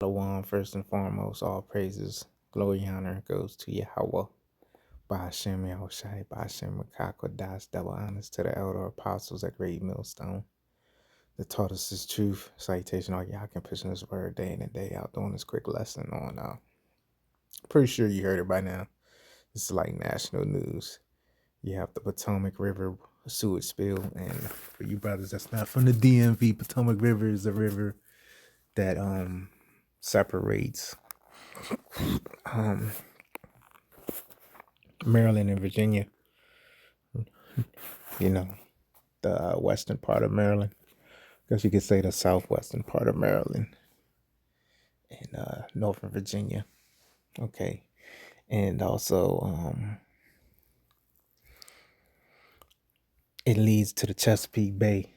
Shalom, first and foremost, all praises, glory, and honor goes to Yahweh. Ba'ashem Yahushai, Ba'ashem Makakodas, double honors to the elder apostles at Great Millstone that taught us this truth. Citation, all y'all can push in this word day in and day out, doing this quick lesson on, pretty sure you heard it by now. This is like national news. You have the Potomac River sewage spill, and for you brothers that's not from the DMV, Potomac River is a river that separates Maryland and Virginia, you know, the western part of Maryland. I guess you could say the southwestern part of Maryland and northern Virginia. Okay. And also, it leads to the Chesapeake Bay,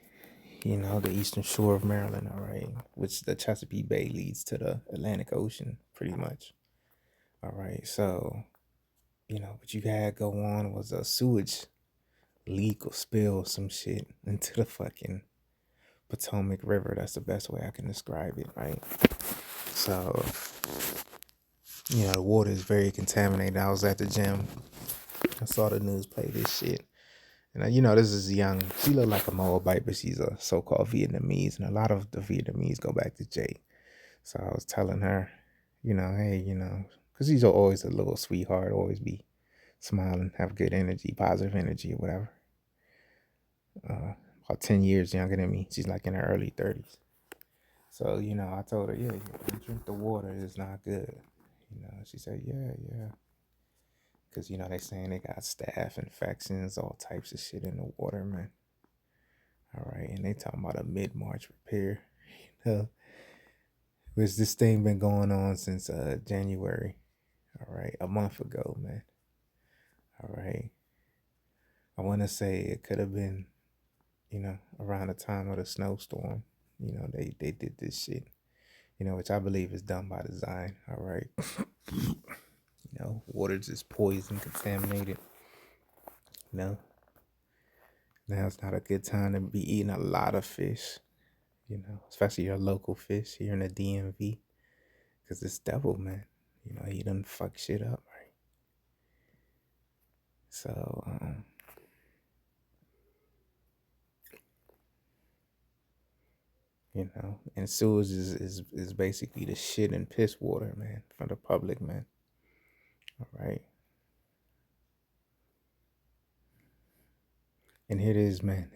the eastern shore of Maryland, all right, which the Chesapeake Bay leads to the Atlantic Ocean, pretty much. All right. So, what you had go on was a sewage leak or spill or some shit into the fucking Potomac River. That's the best way I can describe it, right? So, the water is very contaminated. I was at the gym. I saw the news play this shit. And, this is young. She looked like a Moabite, but she's a so-called Vietnamese. And a lot of the Vietnamese go back to Jay. So I was telling her, hey, because she's always a little sweetheart, always be smiling, have good energy, positive energy or whatever. About 10 years younger than me. She's like in her early 30s. So, I told her, yeah, drink the water. It's not good. She said, yeah. Because, they saying they got staph infections, all types of shit in the water, man. All right. And they talking about a mid-March repair. Which this thing been going on since January. All right. A month ago, man. All right. I want to say it could have been, around the time of the snowstorm. They did this shit, which I believe is done by design. All right. Water's just poison, contaminated. Now it's not a good time to be eating a lot of fish, especially your local fish here in the DMV. Because this devil, man, he done fuck shit up, right? So, and sewage is basically the shit and piss water, man, for the public, man. All right. And here it is, man.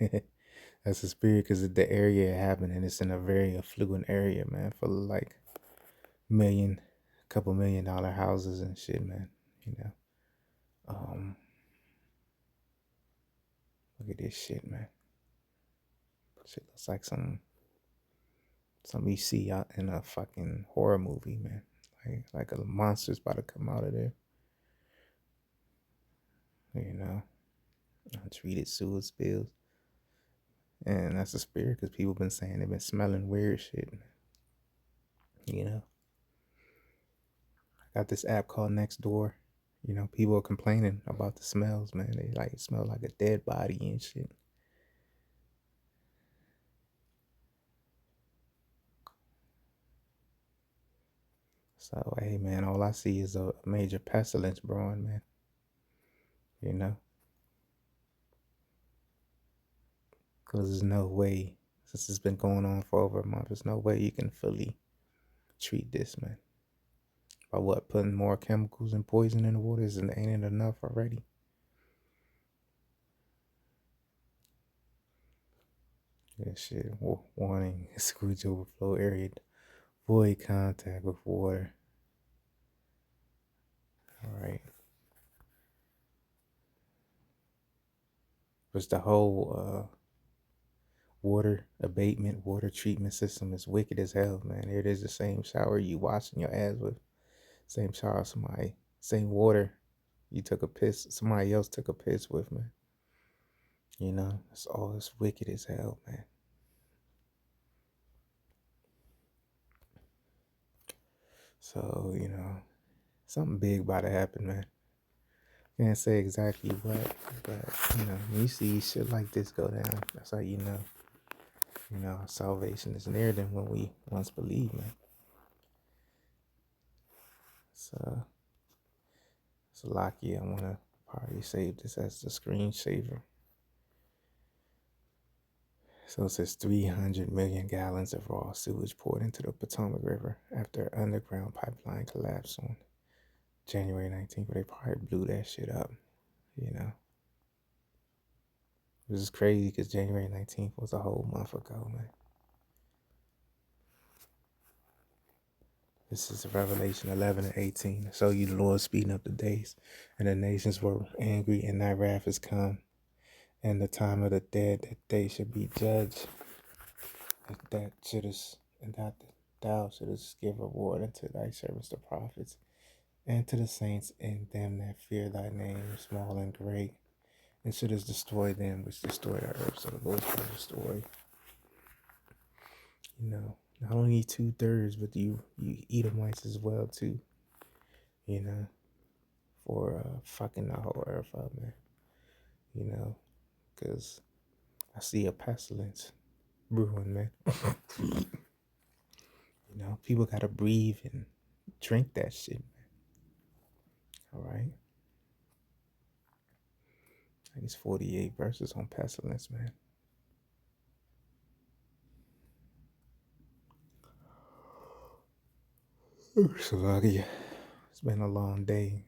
That's the spirit because the area it happened, and it's in a very affluent area, man, full of like couple $1 million houses and shit, man. Look at this shit, man. Shit looks like something you see out in a fucking horror movie, man. Like a monster's about to come out of there. Untreated sewage spills. And that's the spirit because people been saying they've been smelling weird shit. I got this app called Nextdoor. People are complaining about the smells, man. They like smell like a dead body and shit. So, hey, man, all I see is a major pestilence brewing, man. Because there's no way, since it's been going on for over a month, there's no way you can fully treat this, man. By what? Putting more chemicals and poison in the water? Ain't it enough already? Yeah, shit. Warning, sewage overflow area. Avoid contact with water. All right. Because the whole water abatement, water treatment system is wicked as hell, man. It is the same shower you washing your ass with. Same shower same water you took a piss, somebody else took a piss with, man. It's wicked as hell, man. So, something big about to happen, man. Can't say exactly what, but, when you see shit like this go down, that's how you know, salvation is nearer than what we once believed, man. It's lucky. I want to probably save this as the screensaver. So it says 300 million gallons of raw sewage poured into the Potomac River after an underground pipeline collapsed on January 19th. But they probably blew that shit up, you know. This is crazy because January 19th was a whole month ago, man. This is Revelation 11 and 18. So you, the Lord, speeding up the days, and the nations were angry, and thy wrath is come, and the time of the dead that they should be judged. That shouldest, and that thou shouldest give reward unto thy servants the prophets, and to the saints and them that fear thy name, small and great, and shouldest destroy them which destroy the earth. So the Lord's going to destroy, you know, not only 2/3, but you Edomites as well too, you know, for fucking the whole earth up, man, you know, because I see a pestilence brewing, man. You know, people got to breathe and drink that shit, man. All right. I think it's 48 verses on pestilence, man. So lucky. It's been a long day.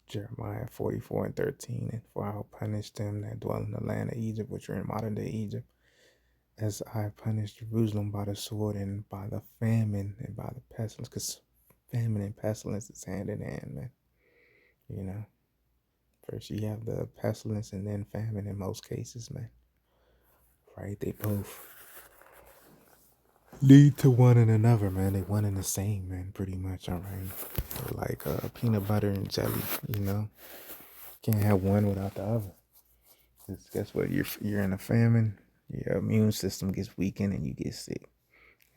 Jeremiah 44 and 13. And for I will punish them that dwell in the land of Egypt, which are in modern day Egypt, as I punished Jerusalem by the sword and by the famine and by the pestilence. Because famine and pestilence is hand in hand, man. You know, first you have the pestilence and then famine in most cases, man. Right? They both lead to one and another, man. They one and the same, man, pretty much. All right. So like peanut butter and jelly, you know. Can't have one without the other. Because guess what? You're in a famine, your immune system gets weakened and you get sick.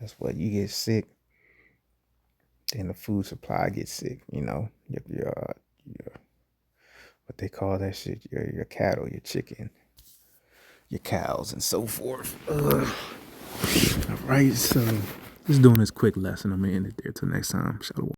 Guess what? You get sick, then the food supply gets sick, you know. Your what they call that shit, your cattle, your chicken, your cows, and so forth. All right, so just doing this quick lesson. I'm gonna end it there. Till next time. Shalom.